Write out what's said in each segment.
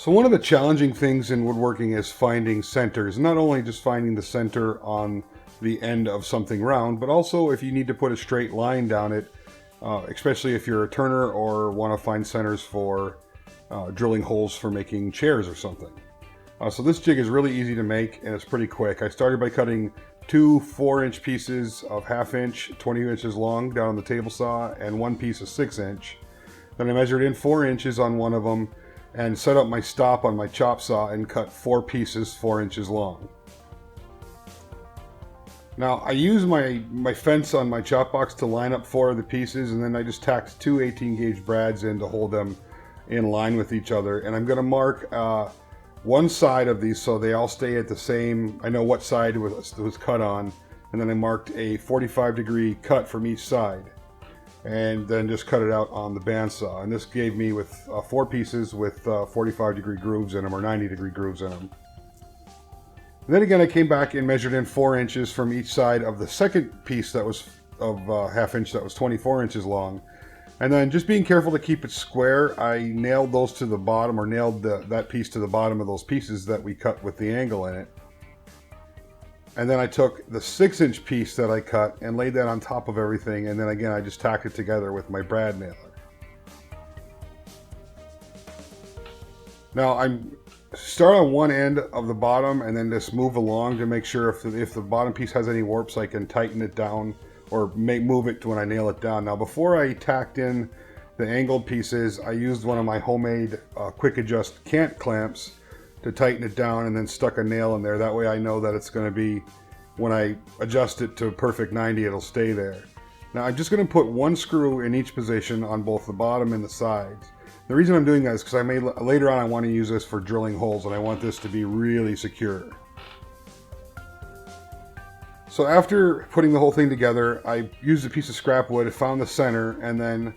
So one of the challenging things in woodworking is finding centers. Not only just finding the center on the end of something round, but also if you need to put a straight line down it, especially if you're a turner or want to find centers for drilling holes for making chairs or something. So this jig is really easy to make and it's pretty quick. I started by cutting two 4-inch pieces of 1/2 inch, 20 inches long down on the table saw, and one piece of 6-inch. Then I measured in 4 inches on one of them and set up my stop on my chop saw and cut 4 pieces 4 inches long. Now I use my fence on my chop box to line up 4 of the pieces, and then I just tacked 2 18 gauge brads in to hold them in line with each other. And I'm going to mark one side of these so they all stay at the same, I know what side it was cut on, and then I marked a 45-degree cut from each side. And then just cut it out on the bandsaw. And this gave me with 4 pieces with 45-degree grooves in them, or 90-degree grooves in them. And then again, I came back and measured in 4 inches from each side of the second piece that was of 1/2 inch that was 24 inches long. And then just being careful to keep it square, I nailed those to the bottom, or nailed that piece to the bottom of those pieces that we cut with the angle in it. And then I took the 6-inch piece that I cut and laid that on top of everything, and then again I just tacked it together with my brad nailer. Now I'm start on one end of the bottom and then just move along to make sure if the bottom piece has any warps I can tighten it down or move it to when I nail it down. Now before I tacked in the angled pieces, I used one of my homemade quick adjust cant clamps to tighten it down, and then stuck a nail in there. That way I know that it's going to be, when I adjust it to perfect 90, it'll stay there. Now I'm just going to put one screw in each position on both the bottom and the sides. The reason I'm doing that is because later on I want to use this for drilling holes, and I want this to be really secure. So after putting the whole thing together, I used a piece of scrap wood, found the center, and then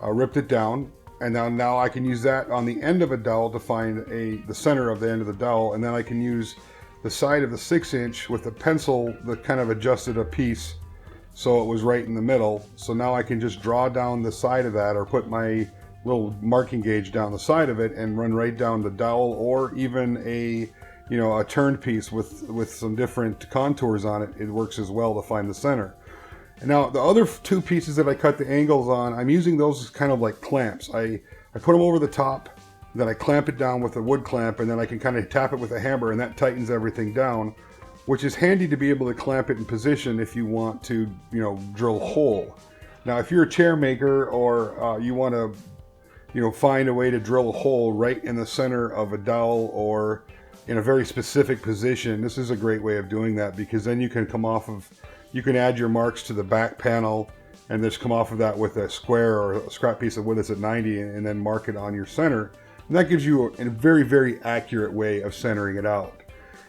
ripped it down. And now I can use that on the end of a dowel to find the center of the end of the dowel, and then I can use the side of the 6-inch with a pencil that kind of adjusted a piece so it was right in the middle. So now I can just draw down the side of that, or put my little marking gauge down the side of it and run right down the dowel, or even a turned piece with some different contours on it. It works as well to find the center. Now the other 2 pieces that I cut the angles on, I'm using those as kind of like clamps. I put them over the top, then I clamp it down with a wood clamp, and then I can kind of tap it with a hammer, and that tightens everything down, which is handy to be able to clamp it in position if you want to, drill a hole. Now if you're a chair maker, or you want to, find a way to drill a hole right in the center of a dowel or in a very specific position, this is a great way of doing that, because then you can add your marks to the back panel and just come off of that with a square or a scrap piece of wood that's at 90, and then mark it on your center. And that gives you a very, very accurate way of centering it out.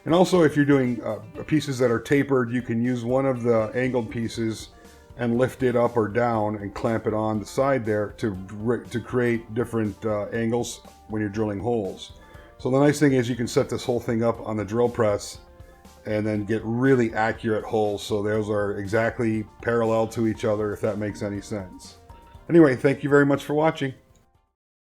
And also if you're doing pieces that are tapered, you can use one of the angled pieces and lift it up or down and clamp it on the side there to create different angles when you're drilling holes. So the nice thing is you can set this whole thing up on the drill press and then get really accurate holes, so those are exactly parallel to each other, if that makes any sense. Anyway, thank you very much for watching.